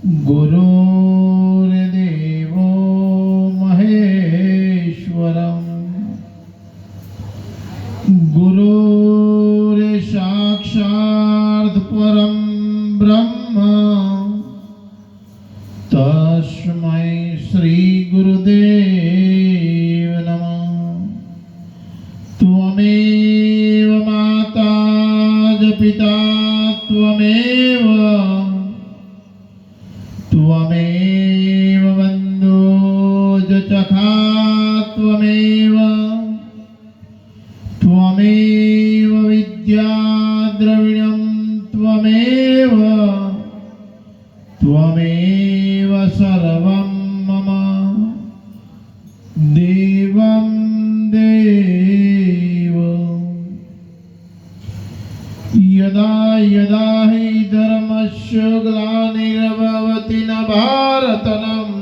गुरुर्देवो महेश्वरम् गुरुर्साक्षात् परं ब्रह्म तस्मै श्री गुरुदेव नमः। त्वमेव माता च पिता त्वमेव त्वमेव बन्धो च सखा त्वमेव त्वमेव विद्या द्रविणं त्वमेव त्वमेव सर्वं मम देवं देव। यदा यदा हि धर्मस्य ग्लानिर्भवति न भारतम्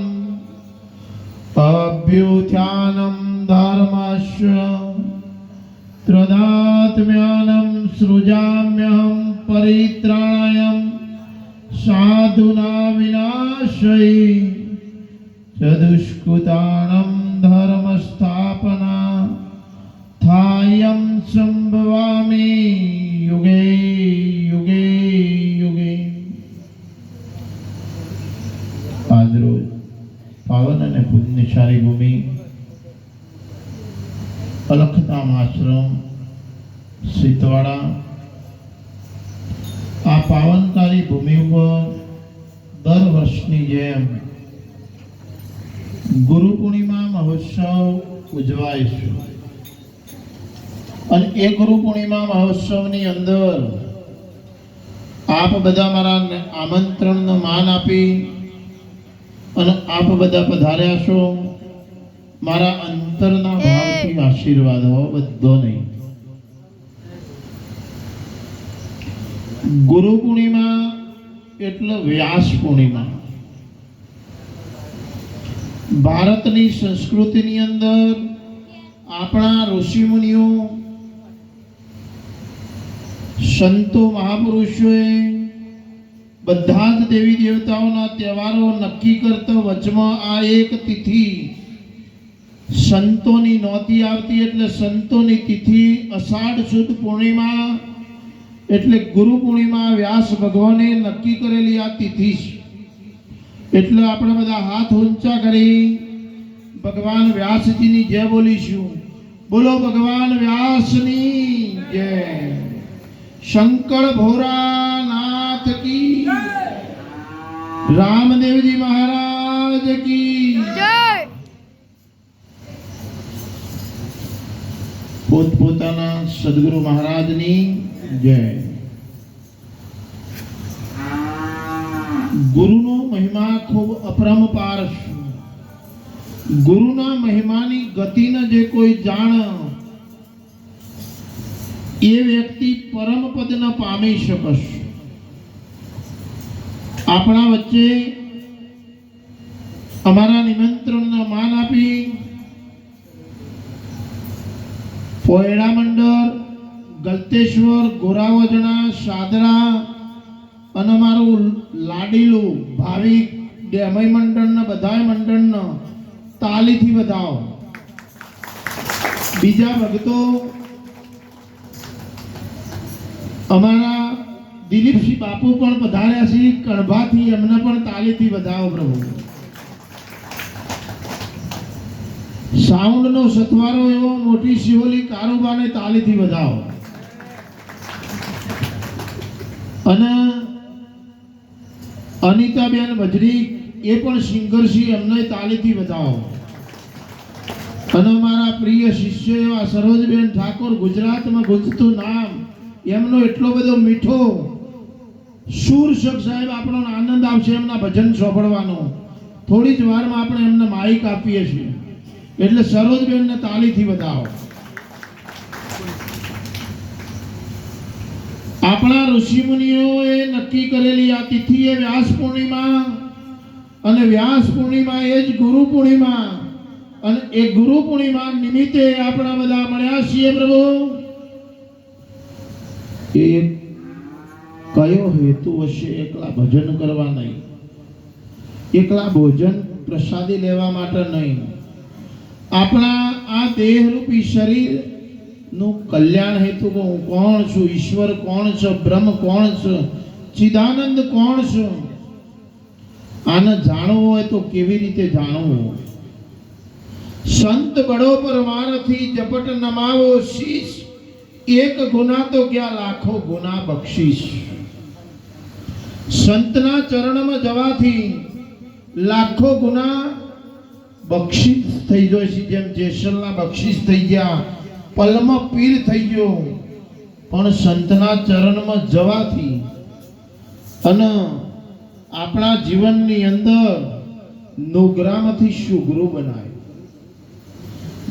अभ्युत्थानं धर्मस्य तदात्म्यानं सृजाम्यहं परित्राणाय साधूनां विनाशाय दुष्कृतानां धर्मस्थापनार्थायं संभवामि युगे युगे युगे। આજરોજ પાવન અને પુણ્યશાળી ભૂમિ અલખધામ આશ્રમ સીતવાડા આ પાવનકારી ભૂમિ ઉપર દર વર્ષની જેમ ગુરુ પૂર્ણિમા મહોત્સવ ઉજવાય છે અને એ ગુરુ પૂર્ણિમા મહોત્સવની અંદર આપ બધા મારા આમંત્રણનું માન આપી અને આપ બધા પધાર્યા છો। મારા અંતરના ભાવથી આશીર્વાદ હો બધો નહીં। ગુરુ પૂર્ણિમા એટલે વ્યાસ પૂર્ણિમા। ભારતની સંસ્કૃતિની અંદર આપણા ઋષિ મુનિઓ સંતો મહાપુરુષોએ બધા જ દેવી દેવતાઓના તહેવારો નક્કી કરતા વચમાં આ એક તિથિ સંતોની નોતી આવતી એટલે સંતોની તિથિ અષાઢ સુદ પૂર્ણિમા એટલે ગુરુ પૂર્ણિમા વ્યાસ ભગવાને નક્કી કરેલી આ તિથિ એટલે આપણે બધા હાથ ઊંચા કરી ભગવાન વ્યાસજીની જય બોલીશું। બોલો ભગવાન વ્યાસની જય। શંકર ભોરાનાથ की रामदेव जी महाराज की जय। પોતપોતાના સદગુરુ મહારાજની જય। ગુરુનો મહિમા ખૂબ અપરંપાર છે। ગુરુના મહિમાની ગતિને જે કોઈ જાણ એ વ્યક્તિ પરમ પદને પામી શકશે। આપણા વચ્ચે અમારા નિમંત્રણને માન આપી પોયડા મંડળ ગલતેશ્વર ગોરાવજણા સાદરા અને અમારું લાડીલું ભાવિક ડેમય મંડળને બધાય મંડળને તાલીથી વધાવો। બીજા ભક્તો અમારા દિલીપસિંહ બાપુ પણ પધાર્યા છે કણભાથી એમને પણ તાલીથી વધાવો પ્રભુ। સાઉન્ડનો સથવારો એવો મોટી શિવોલી કારોબાને તાલીથી વધાવો અને અનિતાબેન ભજરી એ પણ સિંગર છે એમને તાલીથી વધાવો અને અમારા પ્રિય શિષ્ય એવા સરોજબેન ઠાકોર ગુજરાતમાં ગુંજતું નામ એમનો એટલો બધો મીઠો સુર શક સાહેબ આપણો આનંદ આવશે એમના ભજન સાંભળવાનો। થોડી જ વારમાં આપણે એમને માઇક આપીએ છીએ એટલે સરોજબેનને તાલીથી વધાવો। આપણા ઋષિ મુનિઓએ નક્કી કરેલી આ તિથિ એ વ્યાસ પૂર્ણિમા અને વ્યાસ પૂર્ણિમા એ જ ગુરુ પૂર્ણિમા અને એ ગુરુ પૂર્ણિમા નિમિત્તે આપણા બધા મળ્યા છીએ પ્રભુ। એ કયો હેતુ હશે? એકલા ભજન કરવા નહીં, એકલા ભોજન પ્રસાદી લેવા માટે નહીં, આપણા આ દેહરૂપી શરીર નું કલ્યાણ હેતુ હું કોણ છું, ઈશ્વર કોણ છે, બ્રહ્મ કોણ છે, ચિદાનંદ કોણ છે, આને જાણવું હોય તો કેવી રીતે જાણવું? સંત બડો પર વારથી જપટ નમાવો શીશ, એક ગુના તો ક્યાં લાખો ગુના બક્ષીશ. સંતના ચરણમાં જવાથી લાખો ગુના બક્ષિસ થઈ જાય છે. જેમ જેસલના બક્ષિસ થઈ ગયા, પલમાં પીર થઈ ગયો, પણ સંતના ચરણમાં જવાથી અને આપણા જીવનની અંદર નુગ્રામાંથી સુગુરુ બનાય.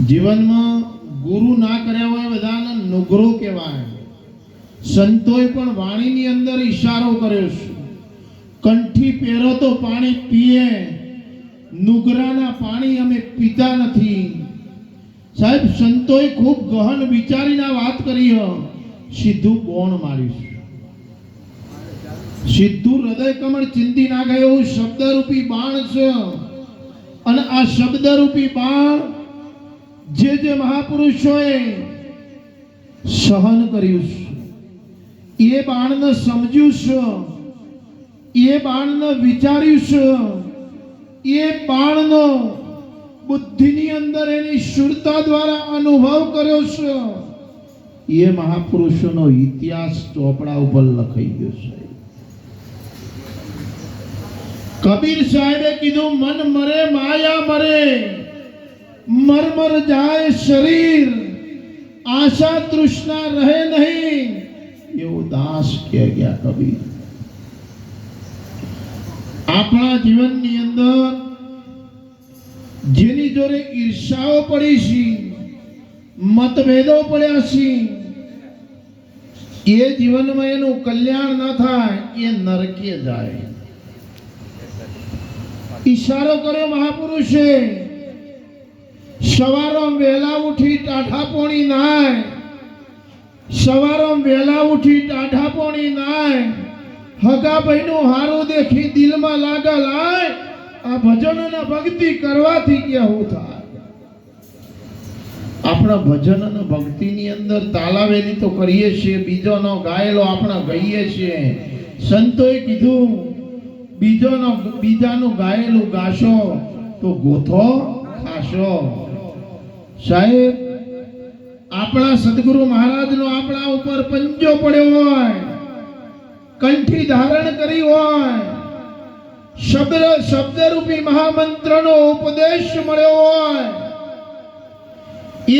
જીવનમાં ગુરુ ના કર્યા હોય બધાને નુગરો કહેવાય. સંતોએ પણ વાણીની અંદર ઈશારો કર્યો છે, કંઠી પહેરો તો પાણી પીએ, નુગરાના પાણી અમે પીતા નથી. સાહેબ, સંતોએ ખૂબ ગહન વિચારીને વાત કરી. સીધું બોણ માર્યું, સીધું હૃદય કમળ ચિંતી ના ગયો એવું શબ્દરૂપી બાણ છે. અને આ શબ્દરૂપી બાણ જે મહાપુરુષોએ સહન કર્યું છે, એ બાણને સમજ્યું છે, એ બાણને વિચાર્યું છે, એ બાણનો બુદ્ધિની અંદર એની શુરતા દ્વારા અનુભવ કર્યો છે, એ મહાપુરુષોનો ઇતિહાસ ચોપડા ઉપર લખાઈ ગયો છે. કબીર સાહેબે કીધું, મન મરે માયા મરે, મરમર જાય શરીર, આશા તૃષ્ણા રહે નહીં, એવું દાસ કહે ગયા કબીર. આપણા જીવનની અંદર જેની જોડે ઈર્ષાઓ પડી છે, મતભેદો પડ્યા છે, એ જીવનમાં એનું કલ્યાણ ન થાય, એ નરકે જાય. ઈશારો કર્યો મહાપુરુષે, સવારો વહેલા ઉઠી ટાઢા પોણી નાય, સવારો વહેલા ઉઠી ટાઢા પોણી નાય, હગા ભાઈનું હારું દેખી દિલમાં લાગા લાય, આ ભજન અને ભક્તિ કરવાથી કેવું થાય? આપણા ભજન અને ભક્તિની અંદર તાલાવેલી તો કરીએ છીએ, બીજોનો ગાયેલો આપણે ગાઈએ છીએ. સંતોએ કીધું, બીજાનું ગાયેલું ગાશો તો ગોથો ખાશો. સાહેબ, આપણા સદગુરુ મહારાજનો આપણા ઉપર પંજો પડ્યો હોય, કંઠી ધારણ કરી હોય, શબ્દરૂપી મહામંત્રનો ઉપદેશ મળ્યો હોય,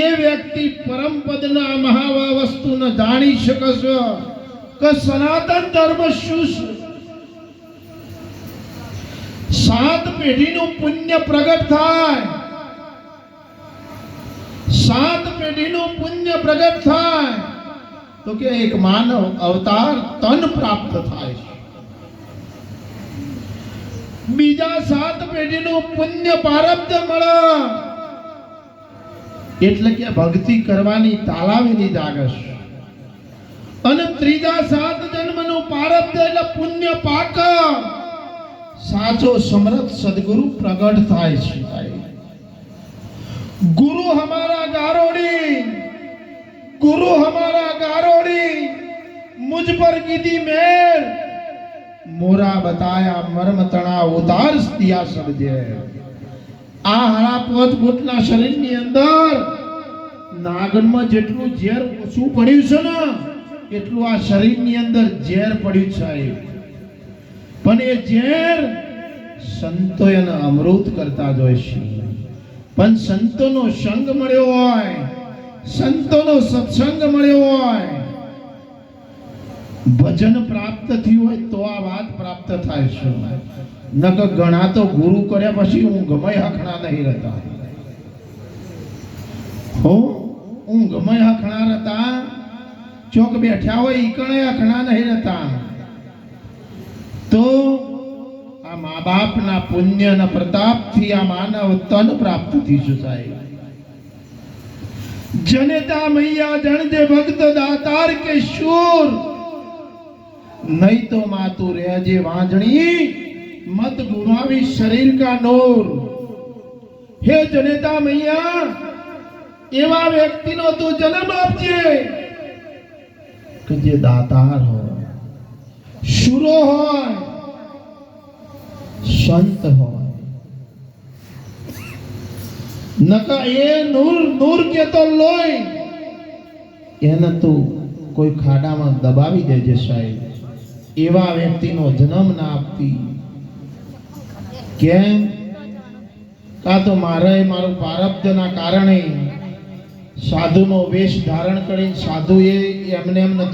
એ વ્યક્તિ પરમ પદના મહાવા વસ્તુને જાણી શકશે કે સનાતન ધર્મ શું છે. 7 પેઢીનું પુણ્ય પ્રગટ થાય, 7 પેઢીનું પુણ્ય પ્રગટ થાય તો કે એક માનવ અવતાર તન પ્રાપ્ત થાય છે. બીજા 7 પેઢીનું પુણ્ય પ્રારબ્ધ મળે એટલે કે ભક્તિ કરવાની તાલાવેલી જાગે છે. અને ત્રીજા 7 જન્મનું પ્રારબ્ધ એટલે પુણ્ય પાક, સાચો સમર્થ સદગુરુ પ્રગટ થાય છે. गुरु हमारा गारोड़ी, गुरु हमारा गारोड़ी, मुझ पर कीधी मेर, मोरा बताया मर्म तना उतार दिया समझे. आ हरा 5 फूटना शरीરની અંદર નાગનમાં જેટલું ઝેર ઓછું પડ્યું છે ને, એટલું આ શરીરની અંદર ઝેર પડ્યું છે. પણ એ ઝેર સંતો એને અમૃત કરતા જોઈ છે. પણ સંતોનો સંગ મળ્યો હોય, સંતોનો સત્સંગ મળ્યો હોય, ભજન પ્રાપ્ત થયું હોય તો આ વાત પ્રાપ્ત થાય છે. નકર ઘણા તો ગુરુ કર્યા પછી હું ગમે હખણા નહીં રહેતા, હું ગમે હખણા રહેતા, ચોક બેઠા હોય ઈકણે હખણા નહીં રહેતા. તો આ મા બાપના પુણ્યના પ્રતાપથી આ માનવ તન પ્રાપ્ત થઈ છે. જનેતા મૈયા જણજે ભક્ત દાતાર કે શૂર, નહીં તો માતું રહેજે વાંજણી मत घुमावी शरीर का नूर। हे जनेता मैया एवा व्यक्तिनो તું જન્મ આપજે કે જે દાતાર હોય, શુરો હોય, સંત હોય। નકા એ નૂર કે તો લોય એને તું કોઈ ખાડામાં દબાવી દેજે સાહેબ। એવા વ્યક્તિનો જન્મ ના આપતી। કેમ? કા તો મારું પ્રારબ્ધના કારણે સાધુનો વેશ ધારણ કરીને સાધુએ એમને એમ નથી